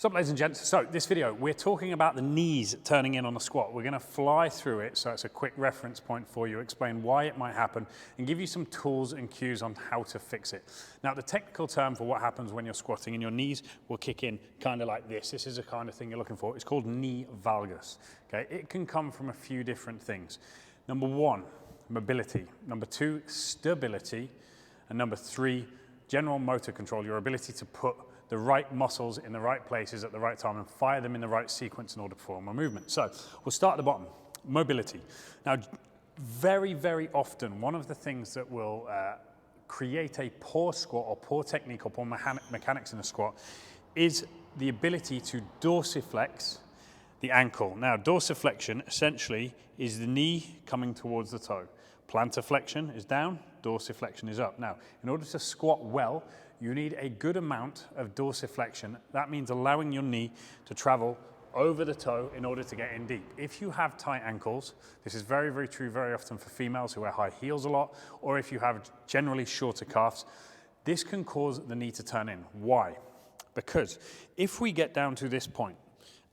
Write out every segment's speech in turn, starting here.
What's up, ladies and gents? So this video, we're talking about the knees turning in on a squat. We're going to fly through it, so it's a quick reference point for you, explain why it might happen, and give you some tools and cues on how to fix it. Now, the technical term for what happens when you're squatting and your knees will kick in kind of like this. This is the kind of thing you're looking for. It's called knee valgus. Okay, it can come from a few different things. Number one, mobility. Number two, stability. And number three, general motor control, your ability to put the right muscles in the right places at the right time and fire them in the right sequence in order to perform a movement. So we'll start at the bottom, mobility. Now, very, very often, one of the things that will create a poor squat or poor technique or poor mechanics in a squat is the ability to dorsiflex the ankle. Now, dorsiflexion essentially is the knee coming towards the toe. Plantar flexion is down, dorsiflexion is up. Now, in order to squat well, you need a good amount of dorsiflexion. That means allowing your knee to travel over the toe in order to get in deep. If you have tight ankles, this is very, very true very often for females who wear high heels a lot, or if you have generally shorter calves, this can cause the knee to turn in. Why? Because if we get down to this point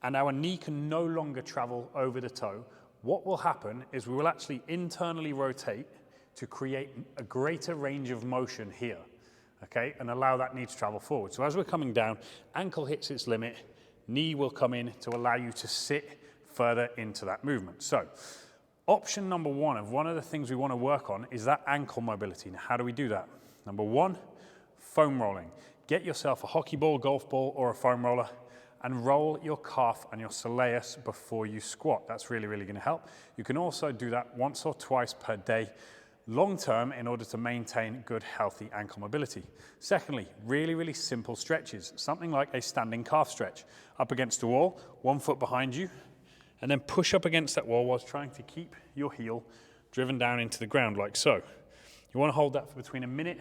and our knee can no longer travel over the toe, what will happen is we will actually internally rotate to create a greater range of motion here, okay, and allow that knee to travel forward. So as we're coming down, ankle hits its limit, knee will come in to allow you to sit further into that movement. So option number one of one of the things we want to work on is that ankle mobility. Now, how do we do that? Number one, foam rolling. Get yourself a hockey ball, golf ball, or a foam roller and roll your calf and your soleus before you squat. That's really, really going to help. You can also do that once or twice per day, long term, in order to maintain good, healthy ankle mobility. Secondly, really, really simple stretches. Something like a standing calf stretch. Up against a wall, 1 foot behind you, and then push up against that wall whilst trying to keep your heel driven down into the ground like so. You want to hold that for between a minute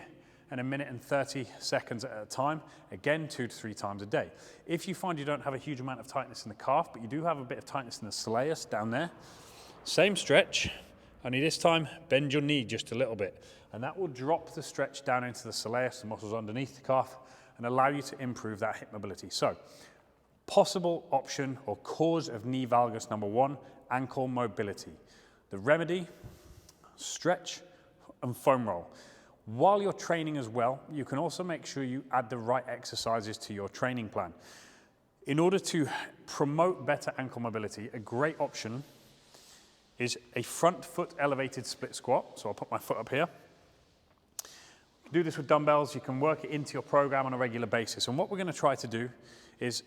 and 1:30 seconds at a time, again 2 to 3 times a day. If you find you don't have a huge amount of tightness in the calf, but you do have a bit of tightness in the soleus down there, same stretch, only this time bend your knee just a little bit, and that will drop the stretch down into the soleus, the muscles underneath the calf, and allow you to improve that hip mobility. So, possible option or cause of knee valgus number one, ankle mobility. The remedy, stretch and foam roll. While you're training as well, you can also make sure you add the right exercises to your training plan. In order to promote better ankle mobility, a great option is a front foot elevated split squat. So I'll put my foot up here. You can do this with dumbbells. You can work it into your program on a regular basis. And what we're going to try to do is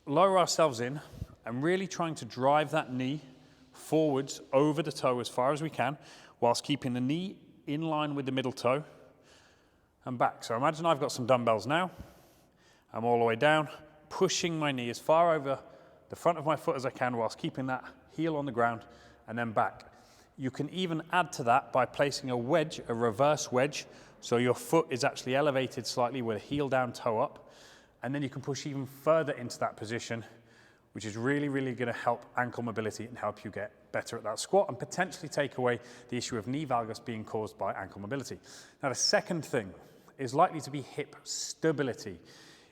lower ourselves in and really trying to drive that knee forwards over the toe as far as we can, whilst keeping the knee in line with the middle toe and back. So imagine I've got some dumbbells now. I'm all the way down, pushing my knee as far over the front of my foot as I can whilst keeping that heel on the ground and then back. You can even add to that by placing a wedge, a reverse wedge, so your foot is actually elevated slightly with a heel down, toe up, and then you can push even further into that position, which is really, really going to help ankle mobility and help you get better at that squat and potentially take away the issue of knee valgus being caused by ankle mobility. Now, the second thing is likely to be hip stability.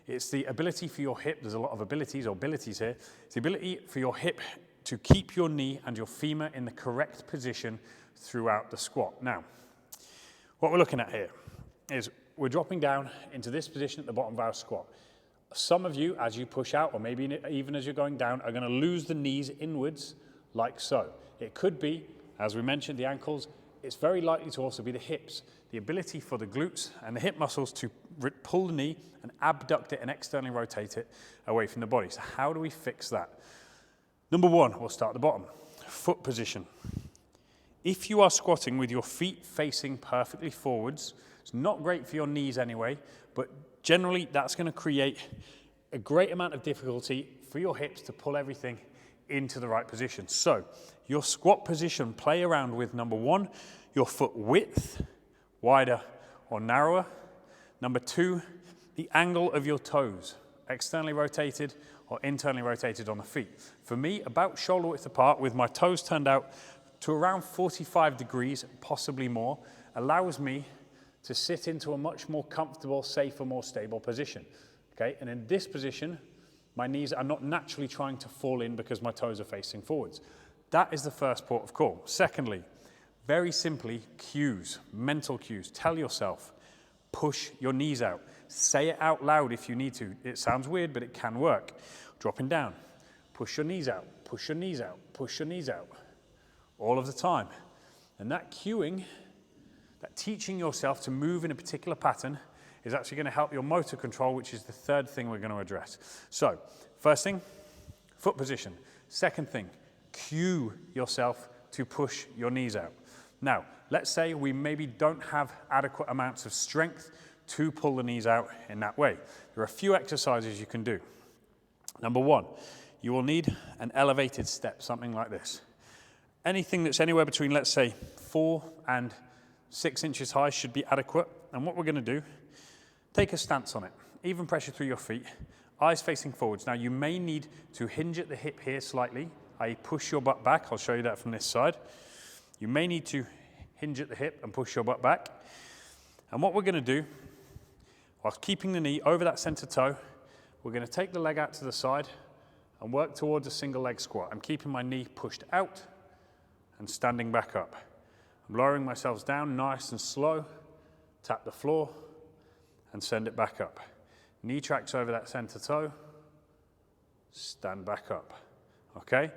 It's the ability for your hip, there's a lot of abilities or abilities here, it's the ability for your hip to keep your knee and your femur in the correct position throughout the squat. Now, what we're looking at here is we're dropping down into this position at the bottom of our squat. Some of you, as you push out, or maybe even as you're going down, are going to lose the knees inwards like so. It could be, as we mentioned, the ankles. It's very likely to also be the hips. The ability for the glutes and the hip muscles to pull the knee and abduct it and externally rotate it away from the body. So how do we fix that? Number one, we'll start at the bottom. Foot position. If you are squatting with your feet facing perfectly forwards, it's not great for your knees anyway, but generally that's going to create a great amount of difficulty for your hips to pull everything into the right position. So your squat position, play around with number one, your foot width, wider or narrower. Number two, the angle of your toes, externally rotated or internally rotated on the feet. For me, about shoulder width apart with my toes turned out to around 45 degrees, possibly more, allows me to sit into a much more comfortable, safer, more stable position. Okay, and in this position, My knees are not naturally trying to fall in because my toes are facing forwards. That is the first port of call. Secondly, very simply, cues, mental cues. Tell yourself, push your knees out. Say it out loud if you need to. It sounds weird, but it can work. Dropping down, push your knees out, push your knees out, push your knees out, all of the time. And that cueing, that teaching yourself to move in a particular pattern is actually going to help your motor control, which is the third thing we're going to address. So, first thing, foot position. Second thing, cue yourself to push your knees out. Now, let's say we maybe don't have adequate amounts of strength to pull the knees out in that way. There are a few exercises you can do. Number one, you will need an elevated step, something like this. Anything that's anywhere between, let's say, 4 and 6 inches high should be adequate. And what we're going to do, take a stance on it. Even pressure through your feet, eyes facing forwards. Now, you may need to hinge at the hip here slightly, i.e. push your butt back. I'll show you that from this side. You may need to hinge at the hip and push your butt back. And what we're going to do, whilst keeping the knee over that center toe, we're going to take the leg out to the side and work towards a single leg squat. I'm keeping my knee pushed out and standing back up. I'm lowering myself down nice and slow, tap the floor and send it back up. Knee tracks over that center toe, stand back up. Okay?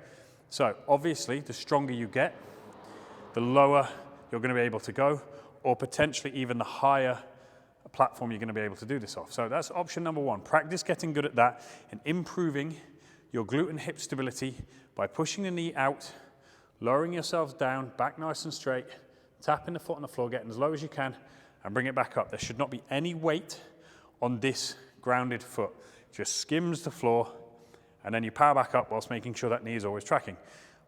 So obviously, the stronger you get, the lower you're going to be able to go, or potentially even the higher platform you're going to be able to do this off. So that's option number one. Practice getting good at that and improving your glute and hip stability by pushing the knee out, lowering yourselves down, back nice and straight, tapping the foot on the floor, getting as low as you can, and bring it back up. There should not be any weight on this grounded foot. It just skims the floor, and then you power back up whilst making sure that knee is always tracking.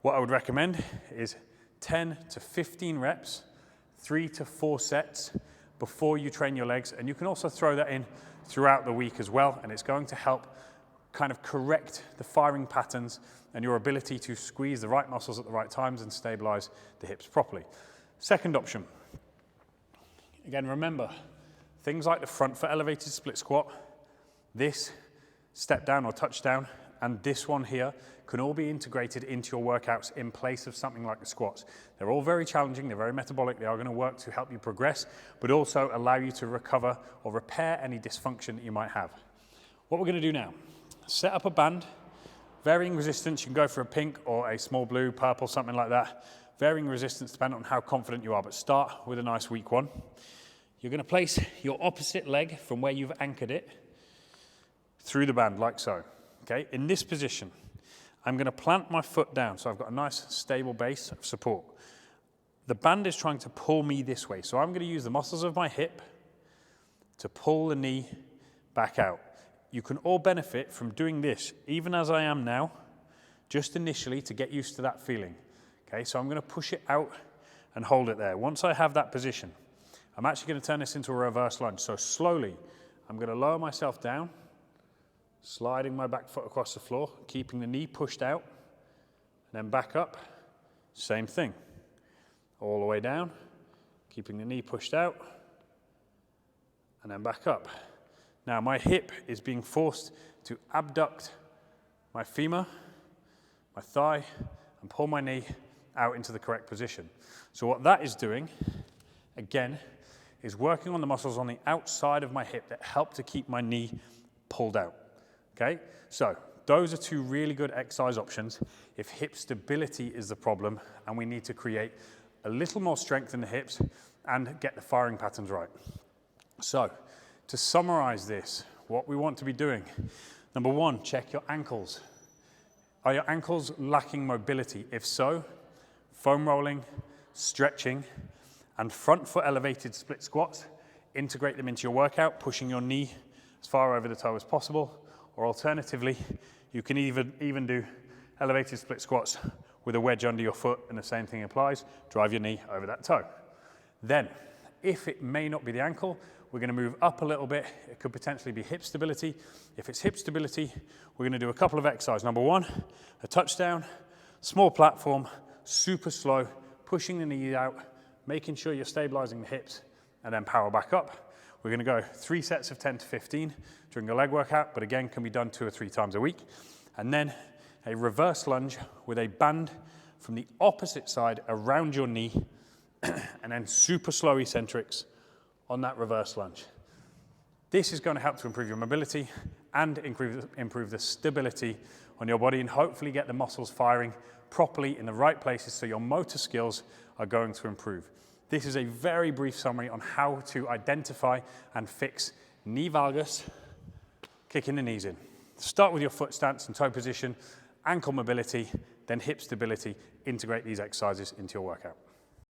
What I would recommend is 10 to 15 reps, 3 to 4 sets before you train your legs. And you can also throw that in throughout the week as well. And it's going to help kind of correct the firing patterns and your ability to squeeze the right muscles at the right times and stabilize the hips properly. Second option. Again, remember, things like the front foot elevated split squat, this step down or touch down, and this one here can all be integrated into your workouts in place of something like the squats. They're all very challenging, they're very metabolic, they are going to work to help you progress, but also allow you to recover or repair any dysfunction that you might have. What we're going to do now, set up a band, varying resistance. You can go for a pink or a small blue, purple, something like that. Varying resistance depending on how confident you are, but start with a nice weak one. You're going to place your opposite leg from where you've anchored it through the band, like so. Okay, in this position, I'm going to plant my foot down, so I've got a nice stable base of support. The band is trying to pull me this way, so I'm going to use the muscles of my hip to pull the knee back out. You can all benefit from doing this, even as I am now, just initially to get used to that feeling. Okay, so I'm going to push it out and hold it there. Once I have that position, I'm actually going to turn this into a reverse lunge. So slowly, I'm going to lower myself down, sliding my back foot across the floor, keeping the knee pushed out, and then back up. Same thing. All the way down, keeping the knee pushed out, and then back up. Now my hip is being forced to abduct my femur, my thigh, and pull my knee out into the correct position. So what that is doing, again, is working on the muscles on the outside of my hip that help to keep my knee pulled out. Okay, so those are two really good exercise options if hip stability is the problem and we need to create a little more strength in the hips and get the firing patterns right. So to summarize this, what we want to be doing, number one, check your ankles. Are your ankles lacking mobility? If so, foam rolling, stretching, and front foot elevated split squats, integrate them into your workout, pushing your knee as far over the toe as possible. Or alternatively, you can even do elevated split squats with a wedge under your foot, and the same thing applies. Drive your knee over that toe. Then, if it may not be the ankle, we're going to move up a little bit. It could potentially be hip stability. If it's hip stability, we're going to do a couple of exercises. Number one, a touchdown, small platform, super slow, pushing the knee out, making sure you're stabilizing the hips, and then power back up. We're going to go 3 sets of 10 to 15 during a leg workout, but again, can be done 2 or 3 times a week. And then a reverse lunge with a band from the opposite side around your knee, and then super slow eccentrics on that reverse lunge. This is going to help to improve your mobility and improve the stability on your body, and hopefully get the muscles firing properly in the right places so your motor skills are going to improve. This is a very brief summary on how to identify and fix knee valgus, kicking the knees in. Start with your foot stance and toe position, ankle mobility, then hip stability. Integrate these exercises into your workout.